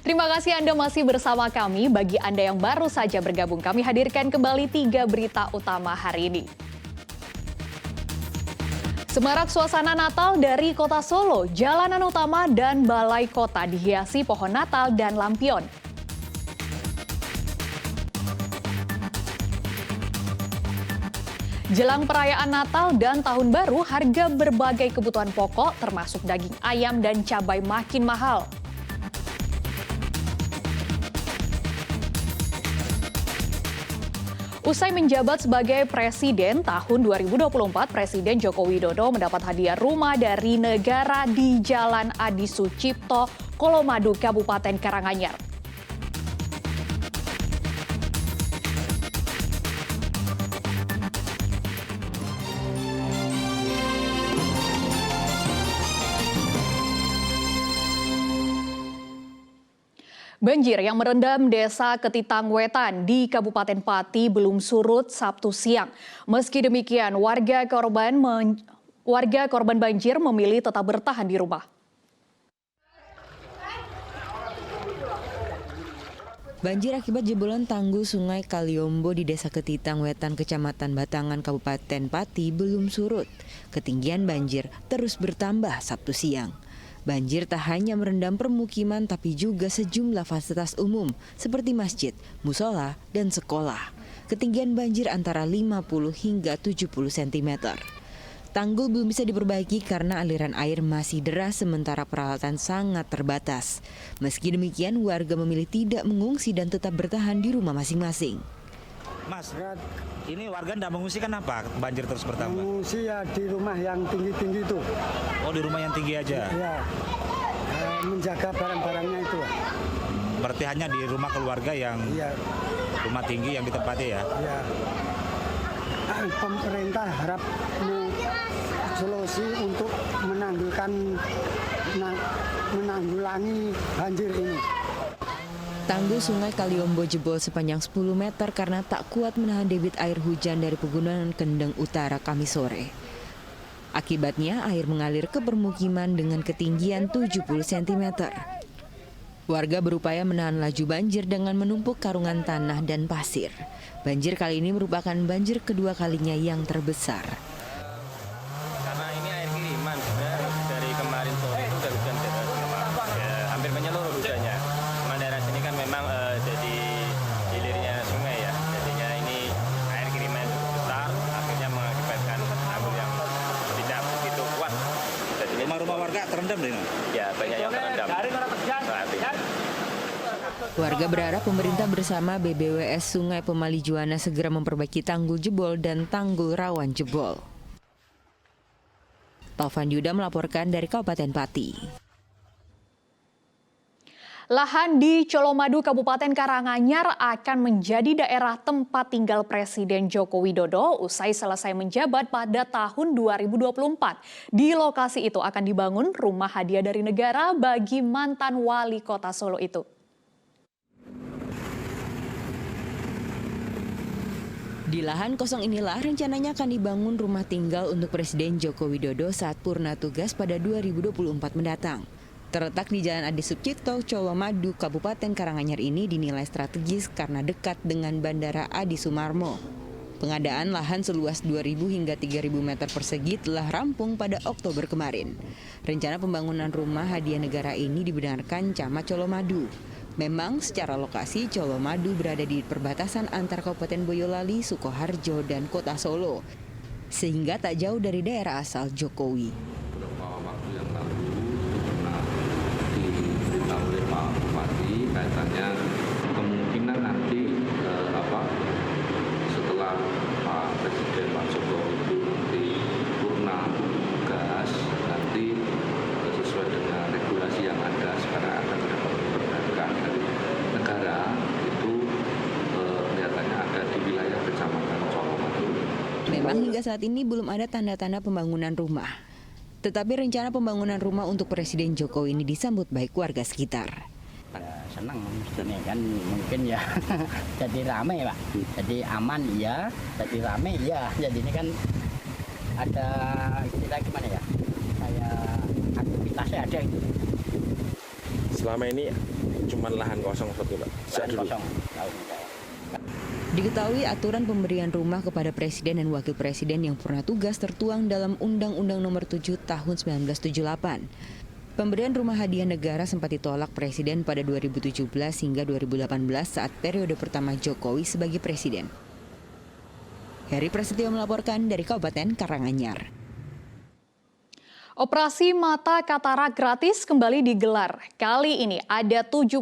Terima kasih Anda masih bersama kami. Bagi Anda yang baru saja bergabung, kami hadirkan kembali 3 berita utama hari ini. Semarak suasana Natal dari kota Solo, jalanan utama dan balai kota dihiasi pohon Natal dan lampion. Jelang perayaan Natal dan Tahun Baru, harga berbagai kebutuhan pokok termasuk daging ayam dan cabai makin mahal. Usai menjabat sebagai Presiden tahun 2024, Presiden Joko Widodo mendapat hadiah rumah dari negara di Jalan Adi Sucipto, Colomadu, Kabupaten Karanganyar. Banjir yang merendam desa Ketitang Wetan di Kabupaten Pati belum surut Sabtu siang. Meski demikian, warga korban banjir memilih tetap bertahan di rumah. Banjir akibat jebolan tanggul Sungai Kaliombo di Desa Ketitang Wetan, Kecamatan Batangan, Kabupaten Pati belum surut. Ketinggian banjir terus bertambah Sabtu siang. Banjir tak hanya merendam permukiman tapi juga sejumlah fasilitas umum seperti masjid, musola, dan sekolah. Ketinggian banjir antara 50 hingga 70 cm. Tanggul belum bisa diperbaiki karena aliran air masih deras sementara peralatan sangat terbatas. Meski demikian, warga memilih tidak mengungsi dan tetap bertahan di rumah masing-masing. Mas, ini warga tidak mengungsi kenapa banjir terus bertambah? Mengungsi ya di rumah yang tinggi-tinggi itu. Oh, di rumah yang tinggi aja? Ya, menjaga barang-barangnya itu. Berarti hanya di rumah keluarga yang rumah tinggi yang ditempati ya? Ya. Pemerintah harap solusi untuk menanggulangi banjir ini. Tanggul Sungai Kaliombo jebol sepanjang 10 meter karena tak kuat menahan debit air hujan dari Pegunungan Kendeng Utara Kamis sore. Akibatnya air mengalir ke permukiman dengan ketinggian 70 cm. Warga berupaya menahan laju banjir dengan menumpuk karungan tanah dan pasir. Banjir kali ini merupakan banjir kedua kalinya yang terbesar. Karena ini air kiriman, dari kemarin sore itu udah hujan deras, hampir menyeluruh hujannya. Cuma daerah sini kan memang jadi hilirnya sungai ya, jadinya ini air kiriman itu besar, akhirnya mengakibatkan tanggul yang tidak begitu kuat. Rumah-rumah warga terendam nih? Ya, banyak yang terendam. Warga berharap pemerintah bersama BBWS Sungai Pemali Juwana segera memperbaiki tanggul jebol dan tanggul rawan jebol. Taufan Yuda melaporkan dari Kabupaten Pati. Lahan di Colomadu, Kabupaten Karanganyar akan menjadi daerah tempat tinggal Presiden Joko Widodo usai selesai menjabat pada tahun 2024. Di lokasi itu akan dibangun rumah hadiah dari negara bagi mantan wali kota Solo itu. Di lahan kosong inilah rencananya akan dibangun rumah tinggal untuk Presiden Joko Widodo saat purna tugas pada 2024 mendatang. Terletak di Jalan Adi Sucipto, Colomadu, Kabupaten Karanganyar ini dinilai strategis karena dekat dengan Bandara Adi Sumarmo. Pengadaan lahan seluas 2.000 hingga 3.000 meter persegi telah rampung pada Oktober kemarin. Rencana pembangunan rumah hadiah negara ini dibenarkan Camat Colomadu. Memang secara lokasi Colomadu berada di perbatasan antar Kabupaten Boyolali, Sukoharjo, dan Kota Solo, sehingga tak jauh dari daerah asal Jokowi. Beberapa waktu yang lalu pernah diberitahu oleh Pak Bupati kaitannya kemungkinan nanti setelah Pak Presiden Pak Jokowi itu nanti purna tugas, nanti sesuai dengan regulasi yang ada sekarang akan dapat diperbankan dari negara itu kelihatannya ada di wilayah Kecamatan Colomadu. Memang hingga saat ini belum ada tanda-tanda pembangunan rumah. Tetapi rencana pembangunan rumah untuk Presiden Jokowi ini disambut baik warga sekitar. Ya, senang maksudnya kan mungkin ya jadi rame Pak, jadi aman iya, jadi rame iya, jadi ini kan ada istilah gimana ya, kayak aktivitasnya ada itu. Selama ini cuma lahan kosong seperti Pak? Sejak dulu. Kosong tahun. Diketahui aturan pemberian rumah kepada Presiden dan Wakil Presiden yang purna tugas tertuang dalam Undang-Undang Nomor 7 Tahun 1978. Pemberian rumah hadiah negara sempat ditolak Presiden pada 2017 hingga 2018 saat periode pertama Jokowi sebagai Presiden. Heri Prasetyo melaporkan dari Kabupaten Karanganyar. Operasi mata katarak gratis kembali digelar. Kali ini ada 71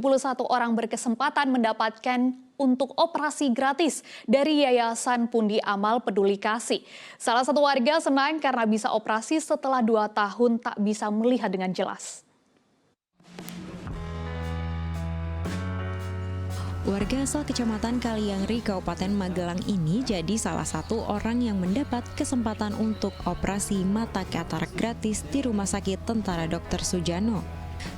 orang berkesempatan mendapatkan untuk operasi gratis dari Yayasan Pundi Amal Peduli Kasih. Salah satu warga senang karena bisa operasi setelah 2 tahun tak bisa melihat dengan jelas. Warga asal Kecamatan Kaliangri, Kabupaten Magelang ini jadi salah satu orang yang mendapat kesempatan untuk operasi mata katarak gratis di Rumah Sakit Tentara Dr. Sujano.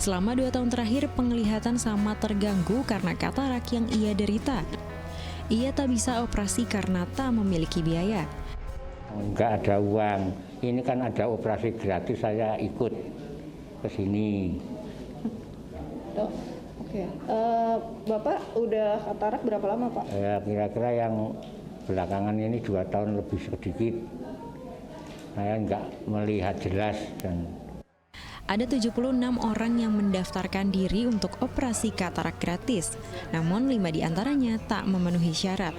Selama 2 tahun terakhir penglihatan sama terganggu karena katarak yang ia derita. Ia tak bisa operasi karena tak memiliki biaya. Enggak ada uang, ini kan ada operasi gratis, saya ikut ke sini. Oke, Bapak udah katarak berapa lama Pak? Ya kira-kira yang belakangan ini 2 tahun lebih sedikit. Saya enggak melihat jelas dan Ada 76 orang yang mendaftarkan diri untuk operasi katarak gratis, namun 5 diantaranya tak memenuhi syarat.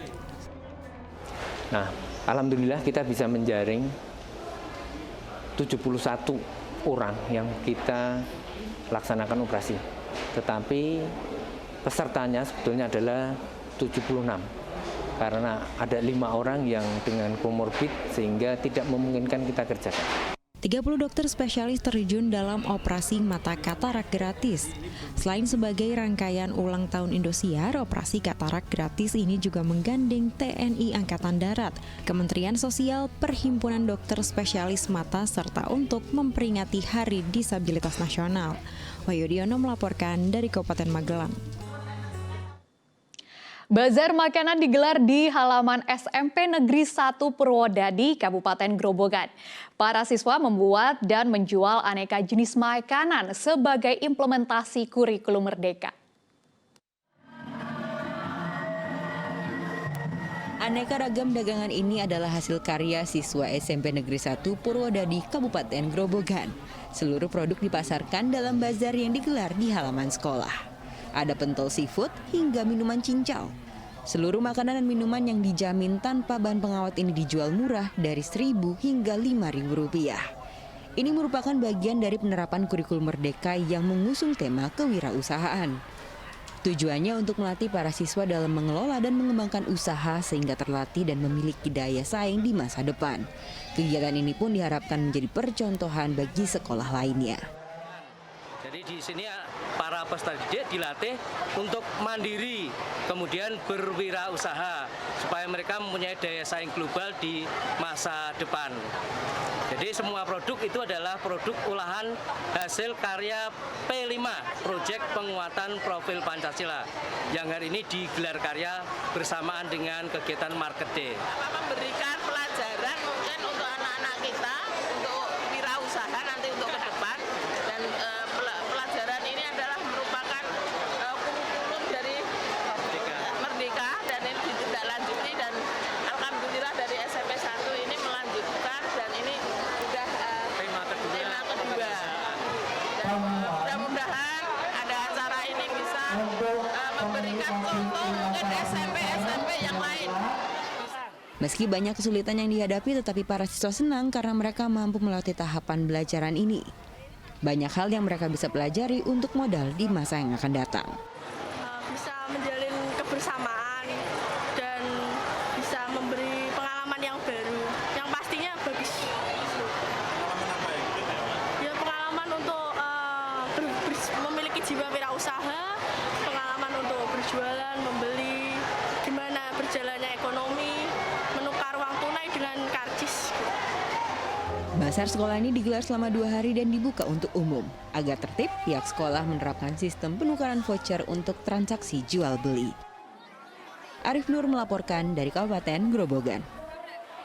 Nah, alhamdulillah kita bisa menjaring 71 orang yang kita laksanakan operasi. Tetapi pesertanya sebetulnya adalah 76. Karena ada 5 orang yang dengan komorbid sehingga tidak memungkinkan kita kerjakan. 30 dokter spesialis terjun dalam operasi mata katarak gratis. Selain sebagai rangkaian ulang tahun Indosiar, operasi katarak gratis ini juga menggandeng TNI Angkatan Darat, Kementerian Sosial, Perhimpunan Dokter Spesialis Mata, serta untuk memperingati Hari Disabilitas Nasional. Wahyudiono melaporkan dari Kabupaten Magelang. Bazar makanan digelar di halaman SMP Negeri 1 Purwodadi, Kabupaten Grobogan. Para siswa membuat dan menjual aneka jenis makanan sebagai implementasi kurikulum Merdeka. Aneka ragam dagangan ini adalah hasil karya siswa SMP Negeri 1 Purwodadi, Kabupaten Grobogan. Seluruh produk dipasarkan dalam bazar yang digelar di halaman sekolah. Ada pentol seafood hingga minuman cincau. Seluruh makanan dan minuman yang dijamin tanpa bahan pengawet ini dijual murah dari Rp1.000 hingga Rp5.000. Ini merupakan bagian dari penerapan kurikulum Merdeka yang mengusung tema kewirausahaan. Tujuannya untuk melatih para siswa dalam mengelola dan mengembangkan usaha sehingga terlatih dan memiliki daya saing di masa depan. Kegiatan ini pun diharapkan menjadi percontohan bagi sekolah lainnya. Jadi di sini para peserta didik dilatih untuk mandiri, kemudian berwirausaha supaya mereka mempunyai daya saing global di masa depan. Jadi semua produk itu adalah produk olahan hasil karya P5, Proyek Penguatan Profil Pancasila, yang hari ini digelar karya bersamaan dengan kegiatan Market Day. Memberikan pelajaran mungkin untuk anak-anak kita untuk wirausaha nanti untuk ke depan, dan pelajaran ini adalah merupakan kurikulum dari Merdeka dan ini ditindaklanjuti, dan alhamdulillah dari SMP 1 ini melanjutkan dan ini sudah tema kedua. Dan mudah-mudahan ada acara ini bisa memberikan contoh mungkin SMP yang lain. Meski banyak kesulitan yang dihadapi, tetapi para siswa senang karena mereka mampu melalui tahapan belajaran ini. Banyak hal yang mereka bisa pelajari untuk modal di masa yang akan datang. Bisa menjalin kebersamaan dan bisa memberi pengalaman yang baru, yang pastinya bagus. Pengalaman apa ya? Ya pengalaman untuk memiliki jiwa wirausaha, pengalaman untuk berjualan, membeli, gimana berjalannya ekonomi, menukar uang tunai dengan karcis. Bazar sekolah ini digelar selama 2 hari dan dibuka untuk umum. Agar tertib, pihak sekolah menerapkan sistem penukaran voucher untuk transaksi jual beli. Arif Nur melaporkan dari Kabupaten Grobogan.